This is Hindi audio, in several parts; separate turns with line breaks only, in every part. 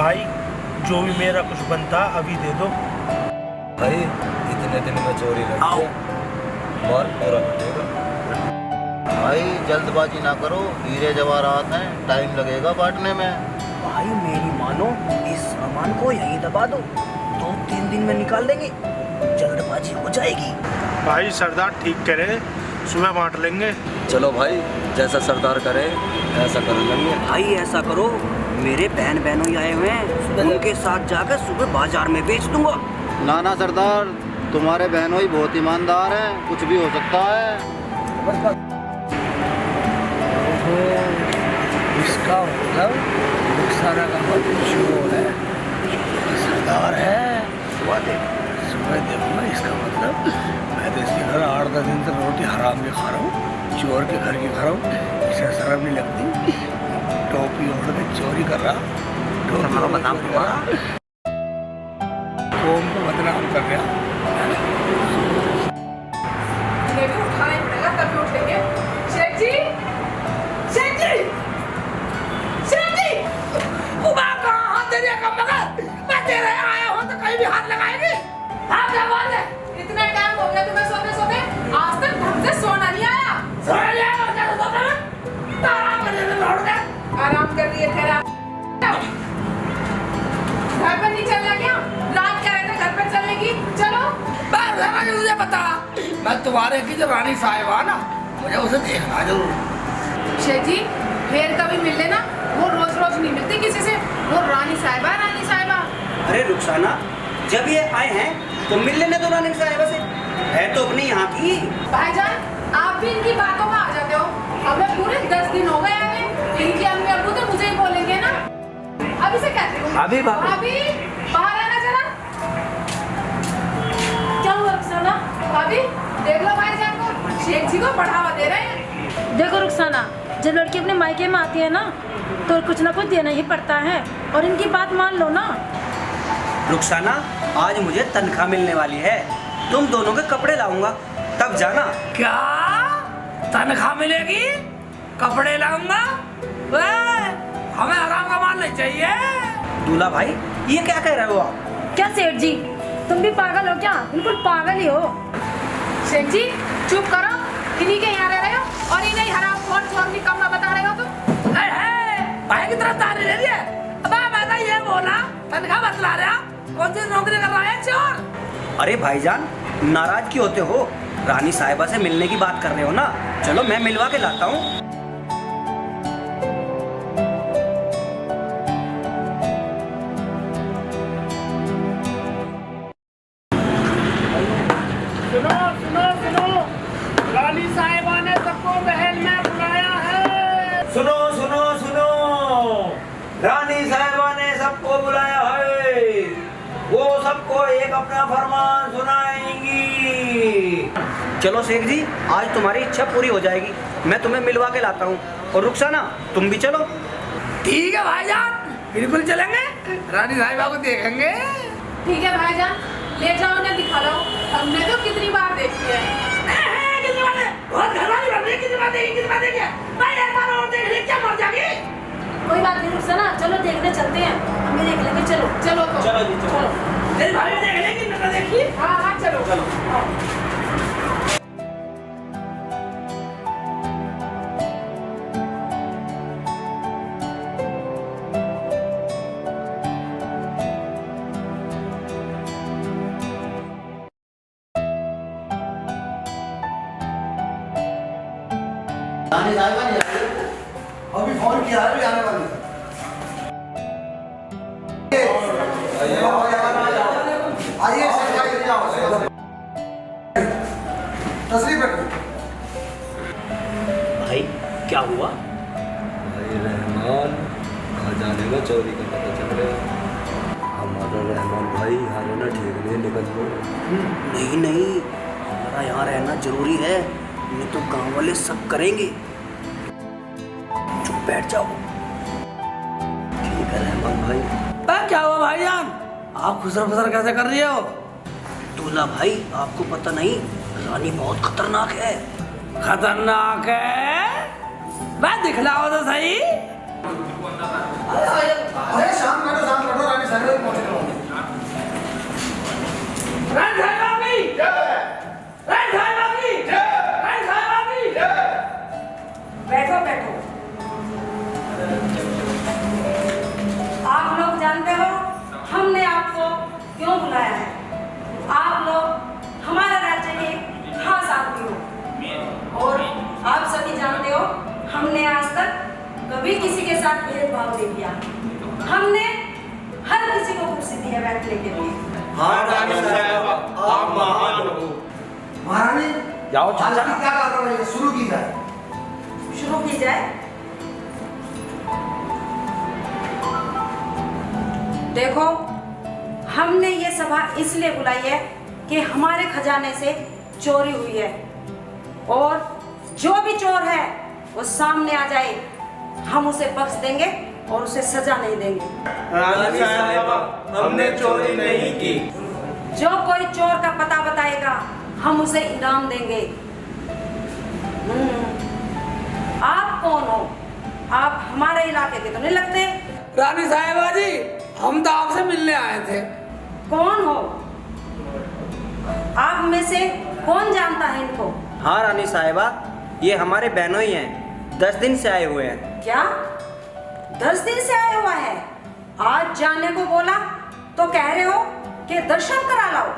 भाई जो भी मेरा कुछ बनता अभी दे दो।
भाई इतने दिन में चोरी लगी है, माल पूरा मिलेगा।
भाई जल्दबाजी ना करो, हीरे जवाहरात हैं, टाइम लगेगा बांटने में।
भाई मेरी मानो, इस सामान को यहीं दबा दो, 2-3 दिन में निकाल देंगे, जल्दबाजी हो जाएगी।
भाई सरदार ठीक करे, सुबह बांट लेंगे।
चलो भाई, जैसा सरदार करे ऐसा कर लेंगे।
भाई ऐसा करो, मेरे बहन बहनों आए हुए हैं, उनके साथ जाकर सुबह बाजार में बेच दूंगा।
ना ना सरदार, तुम्हारे बहनों ही बहुत ईमानदार हैं, कुछ भी हो सकता है।
इसका मतलब रुखसाना का चोर है, सरदार है। सुबह देखो ना, इसका मतलब मैं तो इसके घर 8-10 दिन से रोटी हराम की खा रहा हूँ, चोर के घर की खा रहा हूँ, इसे शर्म नहीं लगती। टोपी ओढ़ के चोरी कर रहा, बदनाम कर रहा, कौम को बदनाम कर रहा।
उठाना ही पड़ेगा, तभी उठेंगे। शेख जी, शेख जी, शेख जी, उबा कहाँ हाथ दे दिया कम मगर? मैं तेरे आया हूँ तो कहीं भी हाथ लगाएगी? हाँ क्या बात है? इतना टाइम हो गया तुम्हें सोते सोते, आज तक ढंग से सोना नहीं आया। सोना नहीं आया, क्या सोते में? आराम कर रही है, आराम कर रही है, ठहरा। घर पर नहीं चलना क्या? रात कह रहे थे घर पर चलने की, चलो। बार मुझे पता, मैं तुम्हारे की जो रानी साहिबा ना, मुझे उसे देखना जरूर। शेख जी, फिर कभी मिल लेना, वो रोज रोज नहीं मिलती किसी से, वो रानी साहिबा, रानी साहिबा।
अरे रुखसाना, जब ये आए हैं तो मिल लेने दो रानी साहिबा से, है तो अपनी यहाँ की।
भाईजान, आप भी इनकी बातों में आ जाते हो। हमें पूरे 10 दिन हो गए हैं, इनकी अम्मी अब्बू तो मुझे ही बोलेंगे ना। अभी से कहती हूँ, अभी बाहर आना जरा। क्या हुआ रुखसाना? भाभी देख लो भाईजान को, शेख जी को बढ़ावा दे रहे हैं।
देखो रुखसाना, जब लड़की अपने मायके में आती है ना, तो कुछ ना कुछ देना ही पड़ता है, और इनकी बात मान लो ना।
रुखसाना, आज मुझे तनख्वाह मिलने वाली है, तुम दोनों के कपड़े लाऊंगा, तब जाना। क्या तनख्वाह मिलेगी? कपड़े लाऊंगा? हमें आराम का माल नहीं चाहिए। दूल्हा भाई, ये क्या कह रहे हो आप?
क्या सेठ जी, तुम भी पागल हो क्या? बिल्कुल पागल ही हो।
शेख जी चुप करो, इन्हीं के यहाँ रह रहे हो और इन्हें हराम खोर चोर की कमरा बता रहे हो तुम।
भाई की तरफ तारी ले रही है। अब मैं ये बोला, तनख्वाह बतला रहा, कौन सी नौकरी कर रहा है चोर? अरे भाईजान, नाराज क्यों होते हो? रानी साहिबा से मिलने की बात कर रहे हो ना, चलो मैं मिलवा के लाता हूँ।
सुनो सुनो सुनो, रानी साहिबा ने सबको महल में बुलाया है।
सुनो सुनो सुनो, रानी साहिबा ने सबको बुलाया है, वो सबको एक अपना फरमान सुनाएंगी।
चलो शेख जी, आज तुम्हारी इच्छा पूरी हो जाएगी, मैं तुम्हें मिलवा के लाता हूँ। और रुखसाना, तुम भी चलो।
ठीक है भाईजान, बिल्कुल चलेंगे, रानी साहिबा को देखेंगे।
ठीक है भाईजान, ले जाओ उन्हें दिखा लो, हमने तो कितनी बार देखी है।
कितनी बार है? बहुत घरवाली बन रही है, कितनी बार देखी, कितनी बार देखी है? भाई एक बार और देख ली, क्या मर जाएगी?
कोई बात नहीं रुखसाना, चलो देखने चलते हैं, हम भी देख लेंगे। चलो
चलो तो
चलो जी, चलो।
तेरी भाभी देख लेगी, ना देखी?
हाँ हाँ चलो
चलो।
रानी साहिबा नहीं आ रही, अभी फोन किया है, अभी आने वाली है। आइए सर, आइए जाओ, तस्वीर रखिए।
भाई क्या हुआ?
भाई रहमान खजाने में चोरी का पता चल रहा, हमारा रहमान भाई यहाँ रहना ठीक नहीं, निकल लो।
नहीं नहीं, हमारा यहाँ रहना जरूरी है, नहीं तो गांव वाले सब करेंगे। चुप बैठ जाओ।
ठीक है रहमान भाई।
क्या हुआ भाईजान, आप खुसर खुसर कैसे कर रही हो?
दूल्हा भाई, आपको पता नहीं, रानी बहुत खतरनाक है।
खतरनाक है? मैं दिखलाओ तो सही।
अरे शांत बैठो, शांत बैठो,
है बैठने के लिए।
हाँ रानी साहब, आप महान हो।
महारानी
जाओ चाचा।
आज की क्या कार्रवाई है? शुरू की जाए।
शुरू की जाए। देखो, हमने ये सभा इसलिए बुलाई है कि हमारे खजाने से चोरी हुई है और जो भी चोर है वो सामने आ जाए, हम उसे बख्श देंगे और उसे सजा नहीं देंगे।
रानी साहब, हमने चोरी नहीं की।
जो कोई चोर का पता बताएगा हम उसे इनाम देंगे। आप कौन हो? आप हमारे इलाके के तो नहीं लगते।
रानी साहिबा जी, हम तो आपसे मिलने आए थे।
कौन हो आप में से? कौन जानता है इनको?
हाँ रानी साहिबा, ये हमारे बहनों ही हैं, 10 दिन से आए हुए हैं।
क्या 10 दिन से आया हुआ है? आज जाने को बोला तो कह रहे हो कि दर्शन करा लाओ।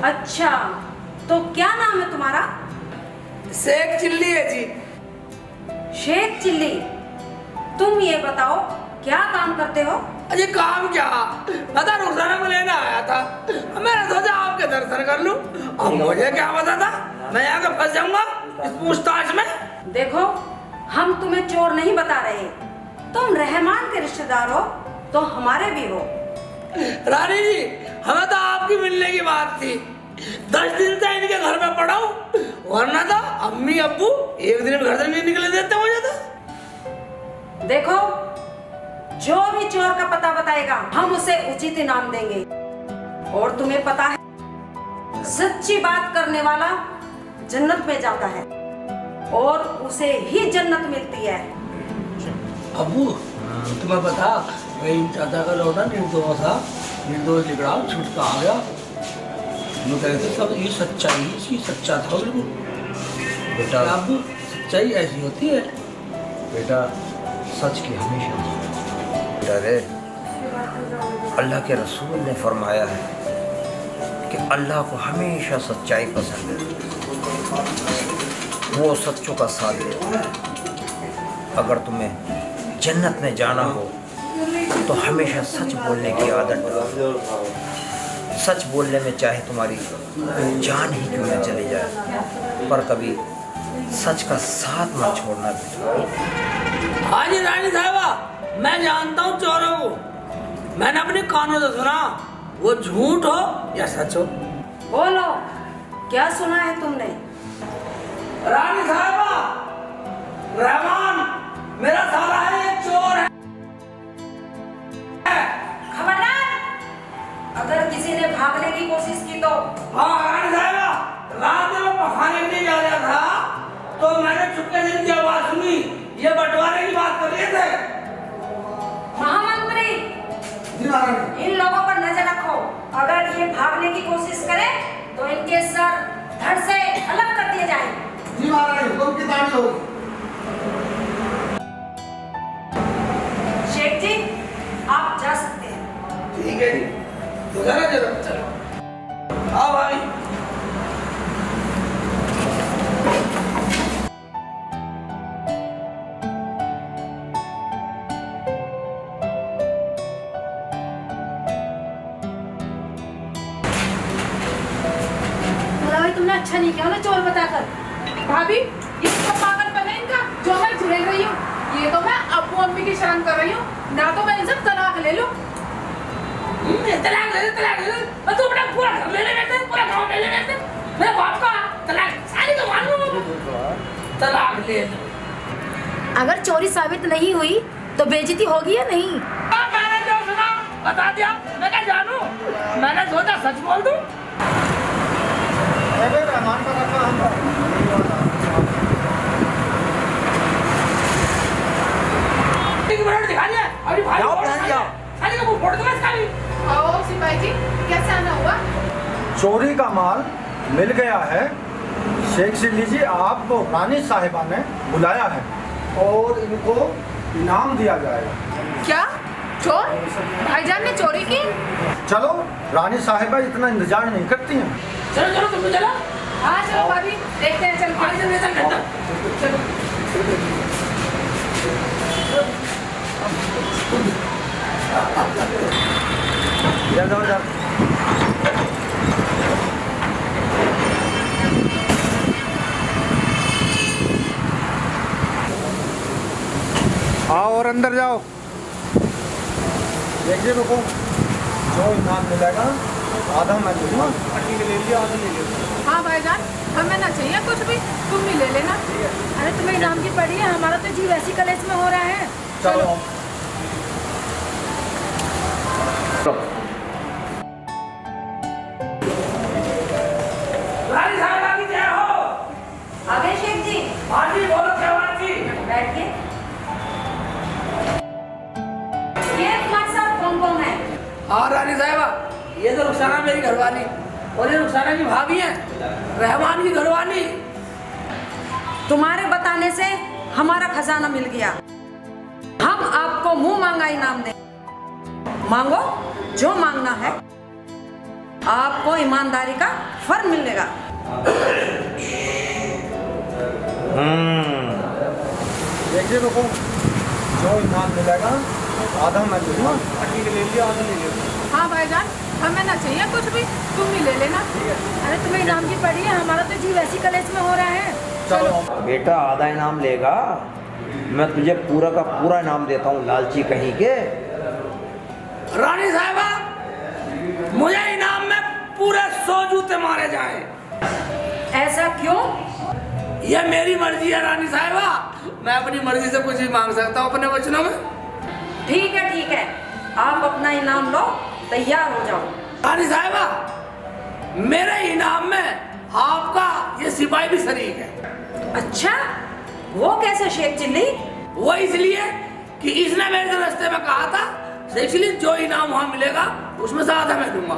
अच्छा, तो क्या नाम है तुम्हारा?
शेख चिल्ली है जी।
शेख चिल्ली, तुम ये बताओ क्या काम करते हो?
अरे काम क्या, मैं तो रुखसाना को लेने आया था। मैंने सोचा आपके दर्शन कर लूं। अब मुझे क्या पता था मैं यहाँ के फंस जाऊंगा इस पूछताछ में।
देखो, हम तुम्हें चोर नहीं बता रहे। तुम रहमान के रिश्तेदार हो तो हमारे भी हो।
रानी जी, हमें तो आपकी मिलने की बात थी। 10 दिन से इनके घर में पड़ा हूँ, वरना तो अम्मी अब्बू एक दिन घर से नहीं निकले देते मुझे तो।
देखो, जो भी चोर का पता बताएगा हम उसे उचित इनाम देंगे। और तुम्हें पता है, सच्ची बात करने वाला जन्नत में जाता है और उसे ही जन्नत मिलती है।
अब्बू, तुम्हें पता, वही चाचा का लौटा निर्दोष था, निर्दोष लिख रहा छुटका आ गया। लोग कहते सब ये सच्चाई, इसकी सच्चा था बिल्कुल।
बेटा
अब्बू, सच्चाई ऐसी होती है।
बेटा, सच की हमेशा डरे। अल्लाह के रसूल ने फरमाया है कि अल्लाह को हमेशा सच्चाई पसंद है, वो सच्चों का साथ देता है। अगर तुम्हें जन्नत में जाना हो तो हमेशा सच बोलने की आदत डालो। सच बोलने में चाहे तुम्हारी जान ही क्यों न चली जाए, पर कभी सच का साथ मत छोड़ना बेटा।
हाँ जी रानी साहिबा, मैं जानता हूँ चोरों को। मैंने अपने कानों से सुना, वो झूठ हो या सच हो।
बोलो, क्या सुना है तुमने?
रानी साहिबा, रहमान मेरा साला है, ये चोर है।
खबरदार, अगर किसी ने भागने की कोशिश की तो।
हाँ रानी साहिबा, रात में मैं खाने के लिए जा रहा था तो मैंने चुपके से इनकी आवाज सुनी, ये बंटवारे की बात कर रहे थे।
महामंत्री, इन लोगों पर नजर रखो। अगर ये भागने की कोशिश करें तो इनके सर धड़ से अलग कर दिए जाएं।
जी महारानी, हुक्म की तामील होगी।
शेख जी, आप जा सकते हैं।
ठीक है जी, तो जरा जरा चलो। हाँ भाई।
तुमने अच्छा नहीं किया उन्हें चोर बताकर।
भाभी, ये सब पागलपन है इनका जो मैं झेल रही हूँ। ये तो मैं अब्बू अम्मी की शर्म कर रही हूँ, ना तो मैं इनसे तलाक ले लूँ।
तलाक ले ले। मैं तो अपना पूरा घर ले लेते, पूरा गांव ले लेते। मेरे बाप का तलाक सारी तो मान लो। तलाक ले ले।
अगर चोरी साबित नहीं हुई तो बेइज्जती होगी या नहीं?
मैंने जो सुना बता दिया, मैं क्या जानू। मैंने सोचा सच बोल दूं।
रहमान का रखा हम
दिखा दिया अभी भाई सारी का मुंह फोड़ दूंगा इसका भी।
आओ सिपाही जी, कैसे आना हुआ?
चोरी का माल मिल गया है। शेख चिल्ली जी, आपको रानी साहिबा ने बुलाया है और इनको इनाम दिया जाएगा।
क्या चोर? भाईजान ने चोरी की?
चलो, रानी साहिबा इतना इंतजार नहीं करती हैं।
चलो चलो तुम चलो।
हाँ चलो भाभी, देखते हैं चल के।
चलो
जाओ जाओ।
आओ और अंदर जाओ।
देखिए रुको, जो इनाम मिलेगा आधा मैं दूंगा। ले लिया, आधा ले लिया।
हाँ भाईजान, हमें ना चाहिए कुछ भी, तुम ही ले लेना।
अरे तुम्हें इनाम की पड़ी है, हमारा तो जी वैसी कलेश में हो रहा है।
चलो
रानी साहिबा की जय हो।
आगे शेख जी,
हाँ जी बोलो जवान जी।
बैठिए। ये तुम्हारे साथ कौन कौन है?
हाँ रानी साहिबा, ये तो रुखसाना मेरी घरवाली और ये रुखसाना की भाभी है, रहमान की घरवाली।
तुम्हारे बताने से हमारा खजाना मिल गया। हम आपको मुंह मांगा इनाम दें। मांगो जो मांगना है, आपको ईमानदारी का फल मिलेगा।
देखिए रुको, जो इनाम मिलेगा आधा मैं दूंगा। ले लिया, आधा ले लिया।
हाँ भाईजान, हमें ना चाहिए कुछ भी, तुम ही ले लेना।
अरे तुम्हें इनाम की पड़ी है, हमारा तो जी वैसी कलेश में हो रहा है।
चलो
बेटा आधा इनाम लेगा, मैं तुझे पूरा का पूरा इनाम देता हूँ, लालची कहीं के।
रानी साहिबा, मुझे इनाम में पूरे 100 जूते मारे जाएं।
ऐसा क्यों?
ये मेरी मर्जी है रानी साहिबा, मैं अपनी मर्जी से कुछ भी मांग सकता हूँ अपने वचनों में।
ठीक है, आप अपना इनाम लो, तैयार हो जाओ।
रानी साहिबा, मेरे इनाम में आपका ये सिपाही भी शरीक है।
अच्छा, वो कैसे शेख चिल्ली?
वो इसलिए कि इसने मेरे से रास्ते में कहा था, इसलिए जो इनाम वहाँ मिलेगा उसमें से आधा मैं दूंगा।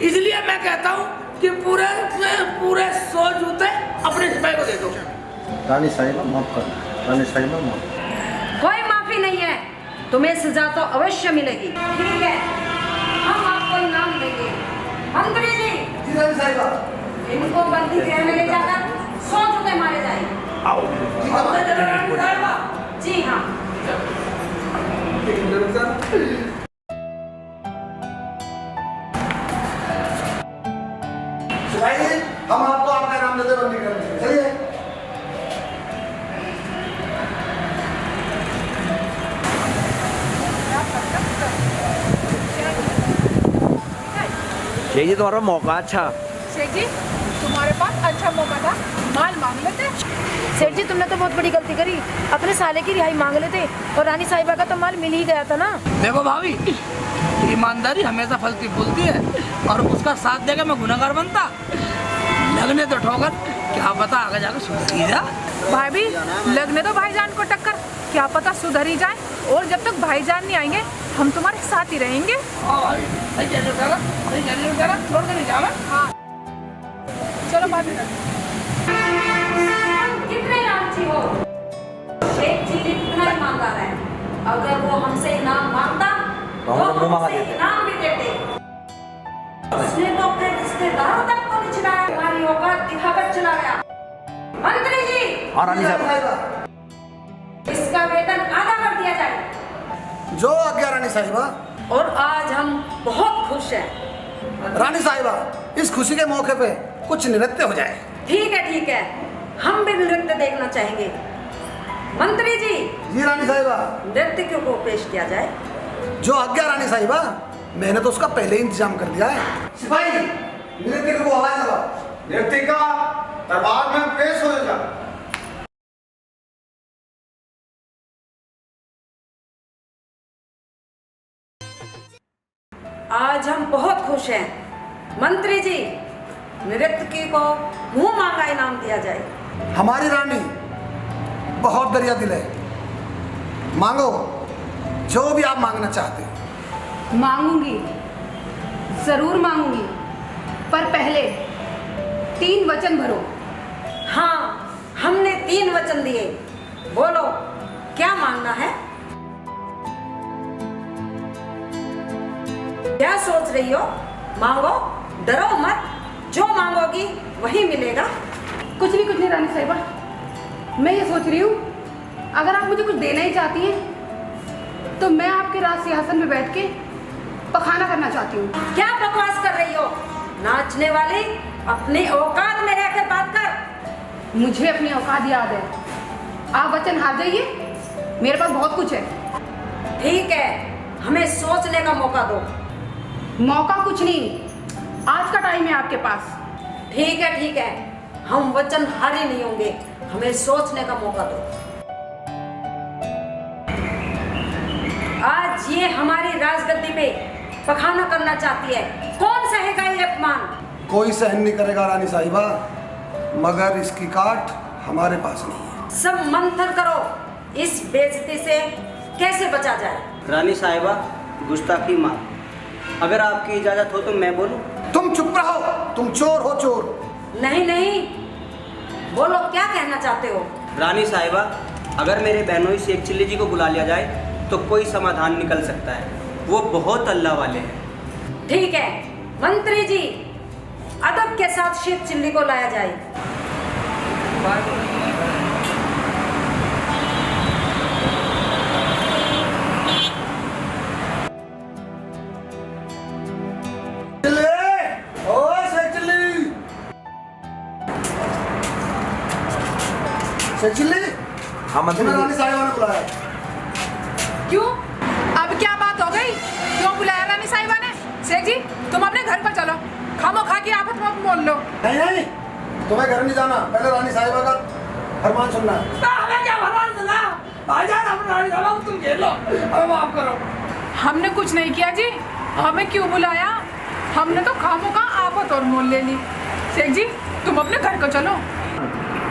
इसलिए मैं कहता हूँ कि पूरे 100 जूते अपने सिपाही को दे दो।
रानी साहिबा माफ कर, रानी साहिबा माफ।
कोई माफी नहीं है, तुम्हें सजा तो अवश्य मिलेगी। ठीक है, हम आपको इनाम देंगे। मंत्री जी,
रानी साहिबा,
इनको बंदी गृह में ले जाकर 100 जूते मारे जाएंगे।
रानी साहिबा।
जी हाँ।
हम आपको आपका नाम देते बंदी करेंगे, चलिए।
शेख जी तुम्हारा मौका अच्छा।
शेख जी, तुम्हारे पास अच्छा मौका था, माल मांग लेते।
सेठ जी, तुमने तो बहुत बड़ी गलती करी, अपने साले की रिहाई मांग लेते और रानी साहिबा का तो माल मिल ही गया था ना।
देखो भाभी, ईमानदारी हमेशा फलती फूलती है और उसका साथ देकर मैं गुनहगार बनता। लगने तो ठोकर, क्या पता आगे जाकर सुधर जा।
भाभी, लगने दो भाईजान को टक्कर, क्या पता सुधर ही जाए। और जब तक भाईजान नहीं आएंगे, हम तुम्हारे साथ ही रहेंगे।
हाँ, छोड़ कर नहीं जाना।
हाँ चलो भाभी।
कितने लालची हो? शेख चिल्ली कितना ईमानदार है, अगर वो हमसे इनाम मांगता
तो हम मुंह मांगा
हमसे
देते।
इनाम भी देते। उसने तो अपने रिश्तेदारों तक को नहीं छिड़ाया, हमारी औकात दिखाकर चला गया। मंत्री जी।
हाँ रानी साहब,
इसका वेतन आधा कर दिया जाए।
जो आज्ञा रानी साहिबा।
और आज हम बहुत खुश हैं।
रानी साहिबा, इस खुशी के मौके पे कुछ नृत्य हो जाए।
ठीक है, हम भी नृत्य देखना चाहेंगे। मंत्री जी।
जी रानी साहिबा।
नृत्य क्यों को पेश किया जाए?
जो आज्ञा रानी साहिबा, मैंने तो उसका पहले ही इंतजाम कर दिया है। सिपाही, नृत्य को आवाज लगाओ।
नृत्य का दरबार में पेश हो जा।
आज हम बहुत खुश हैं। मंत्री जी, नृत्य को मुंह मांगा इनाम दिया जाए।
हमारी रानी बहुत दरिया दिल है, मांगो जो भी आप मांगना चाहते हैं।
मांगूंगी, जरूर मांगूंगी, पर पहले 3 वचन भरो।
हाँ, हमने 3 वचन दिए, बोलो क्या मांगना है? क्या सोच रही हो? मांगो, डरो मत, जो मांगोगी वही मिलेगा।
कुछ नहीं रानी साहिबा, मैं ये सोच रही हूँ अगर आप मुझे कुछ देना ही चाहती हैं तो मैं आपके राज सिंहासन में बैठ के पखाना करना चाहती हूँ।
क्या बकवास कर रही हो? नाचने वाली, अपनी औकात में रहकर बात कर।
मुझे अपनी औकात याद है। आप वचन हार जाइए, मेरे पास बहुत कुछ है।
ठीक है, हमें सोचने का मौका दो।
मौका कुछ नहीं, आज का टाइम है आपके पास।
ठीक है, हम वचन हारे नहीं होंगे, हमें सोचने का मौका दो। आज ये हमारी राजगद्दी पे पखाना करना चाहती है, कौन सहेगा ये अपमान?
कोई सहन नहीं करेगा रानी साहिबा, मगर इसकी काट हमारे पास नहीं है।
सब मंथन करो, इस बेइज्जती से कैसे बचा जाए।
रानी साहिबा, गुस्ताखी माफ। अगर आपकी इजाजत हो तो मैं बोलूं?
तुम चुप रहो, तुम चोर हो चोर।
नहीं, बोलो क्या कहना चाहते हो?
रानी साहिबा, अगर मेरे बहनोई शेख चिल्ली जी को बुला लिया जाए तो कोई समाधान निकल सकता है, वो बहुत अल्लाह वाले हैं।
ठीक है मंत्री जी, अदब के साथ शेख चिल्ली को लाया जाए।
चिल्ली,
हाँ मंत्री जी।
रानी साहिबा ने बुलाया।
क्यों? अब क्या बात हो गई? क्यों बुलाया रानी साहिबा ने? शेख जी, तुम अपने घर पर चलो, खामोखा की आफत मत बोल लो।
नहीं, तुम्हें घर नहीं जाना, पहले रानी साहिबा का फरमान सुनना है।
हमें क्या फरमान सुना? भाईजान, हम रानी साहिबा को तुम घेर लो, हमें माफ करो।
हमने कुछ नहीं किया जी, हमें क्यों बुलाया? हमने तो खामोखा आफत और मोल ले ली। शेख जी, तुम अपने घर को चलो।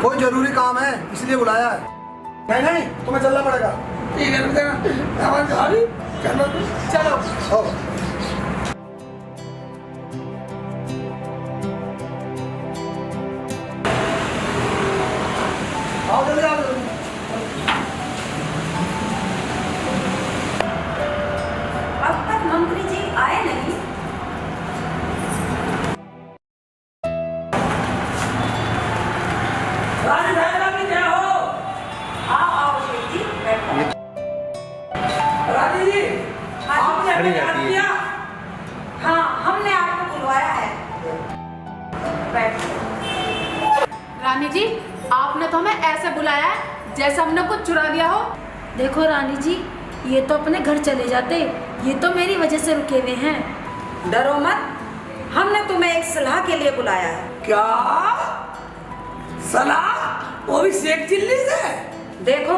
कोई जरूरी काम है इसलिए बुलाया है। नहीं, तुम्हें चलना पड़ेगा।
ठीक है,
चलो।
ओ, आओ जल्दी आओ जल्दी।
अब तक मंत्री जी आए नहीं।
रानी साहिबा भी क्या हो?
आओ शेख जी, बैठो।
रानी जी, आपने हमें याद किया?
हाँ, हमने आपको बुलवाया है। बैठो।
रानी जी, आपने तो हमें ऐसे बुलाया है जैसे हमने कुछ चुरा दिया हो।
देखो रानी जी, ये तो अपने घर चले जाते, ये तो मेरी वजह से रुके हुए हैं।
डरो मत, हमने तुम्हें एक सलाह के लिए बुलाया है।
क्या सलाह? वो भी शेख चिल्ली से?
देखो,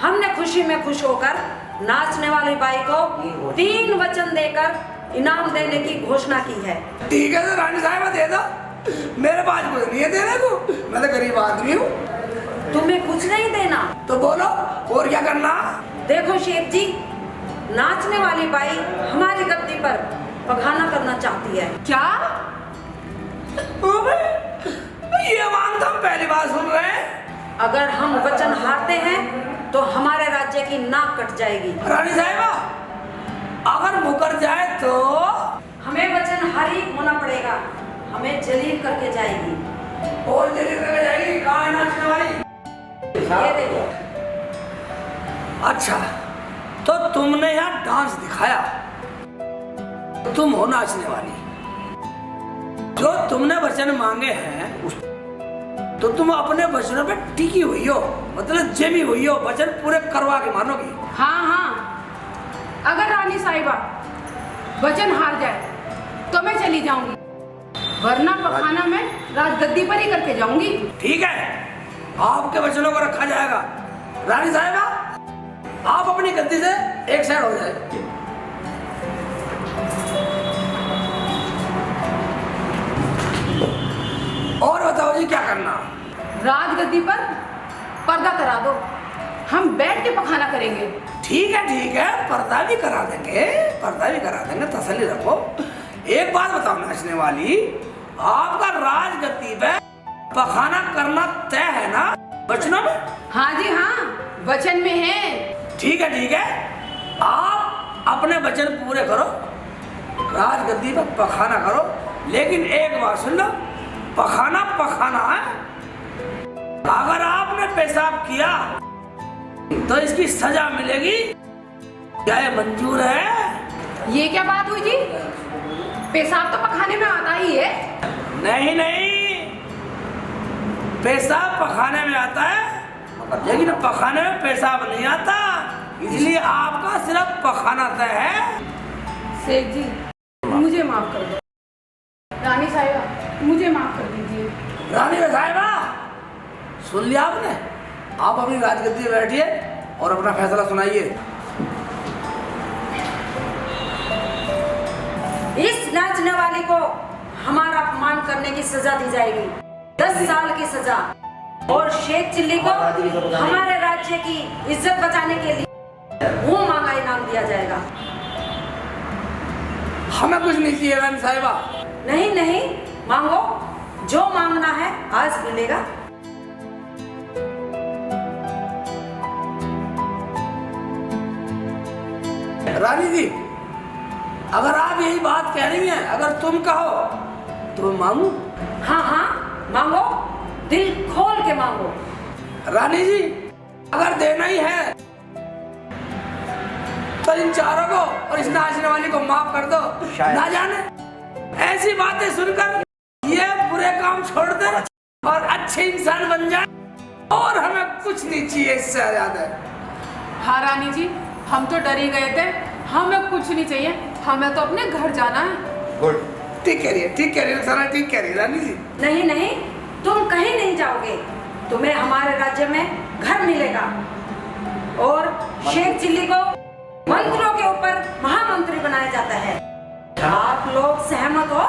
हमने खुशी में खुश होकर नाचने वाली बाई को 3 वचन देकर इनाम देने की घोषणा की है।
ठीक है, तो रानी साहिबा दे दो, मेरे पास कुछ नहीं है देने को, मैं तो गरीब आदमी हूँ।
तुम्हें कुछ नहीं देना
तो बोलो, और क्या करना?
देखो शेख जी, नाचने वाली बाई हमारी गद्दी पर पखाना करना चाहती है।
क्या?
ये मांग तो हम पहली बार सुन रहे हैं।
अगर हम वचन हारते हैं तो हमारे राज्य की नाक कट जाएगी।
रानी साहिबा, अगर मुकर जाए तो?
हमें वचन हारी होना पड़ेगा, हमें जलील करके जाएगी।
और जल्दी करके जाएगी? कहाँ है नाचने वाली?
ये देखो।
अच्छा, तो तुमने यहाँ डांस दिखाया, तुम हो नाचने वाली। जो तुमने वचन मांगे हैं तो तुम अपने वचनों पे टिकी हुई हो, मतलब जमी हुई हो, वचन पूरे करवा के मानोगी।
हाँ, अगर रानी साहिबा वचन हार जाए तो मैं चली जाऊंगी, वरना पखाना मैं राजगद्दी पर ही करके जाऊंगी।
ठीक है, आपके वचनों को रखा जाएगा। रानी साहिबा, आप अपनी गद्दी से एक साइड हो जाए। और बताओ जी, क्या करना?
राजगद्दी पर पर्दा करा दो, हम बैठ के पखाना करेंगे।
ठीक है, पर्दा भी करा देंगे, तसल्ली रखो। एक बात बताओ नाचने वाली, आपका राजगद्दी पे पखाना करना तय है ना वचनों में?
हाँ जी हाँ, वचन में है।
ठीक है, आप अपने वचन पूरे करो, राजगद्दी पर पखाना करो, लेकिन एक बात सुन लो, पखाना पखाना है। अगर आपने पेशाब किया तो इसकी सजा मिलेगी, क्या ये मंजूर है?
ये क्या बात हुई जी? पेशाब तो पखाने में आता ही है।
नहीं नहीं, पेशाब पखाने में आता है, लेकिन पखाने में पेशाब नहीं आता, इसलिए आपका सिर्फ पखाना तय है।
शेख जी मुझे माफ कर दो। रानी साहिबा मुझे माफ कर दीजिए।
रानी साहिबा सुन लिया आपने, आप अपनी राजगद्दी में बैठिए और अपना फैसला सुनाइए।
इस नाचने वाले को हमारा अपमान करने की सजा दी जाएगी, 10 साल की सजा, और शेख चिल्ली को हमारे राज्य की इज्जत बचाने के लिए मुंह मांगा इनाम दिया जाएगा।
हमें कुछ नहीं चाहिए रानी साहिबा।
नहीं नहीं, मांगो, जो मांगना है आज मिलेगा।
रानी जी, अगर आप यही बात कह रही हैं, अगर तुम कहो तो मांगू।
हाँ हाँ मांगो, दिल खोल के मांगो।
रानी जी, अगर देना ही है तो इन चारों को और इस नाचने वाली को माफ कर दो। ना जाने ऐसी बातें सुनकर ये बुरे काम छोड़ दे और अच्छे इंसान बन जाए, और हमें कुछ नहीं चाहिए इससे ज्यादा।
हाँ रानी जी, हम तो डर ही गए थे, हमें कुछ नहीं चाहिए, हमें तो अपने घर जाना है।
गुड,
ठीक कह रही है, ठीक कह रही है सारा, ठीक कह रही है रानी जी।
नहीं नहीं, तुम कहीं नहीं जाओगे, तुम्हें हमारे राज्य में घर मिलेगा, और शेख चिल्ली को मंत्रियों के ऊपर महामंत्री बनाया जाता है। आप लोग सहमत हो?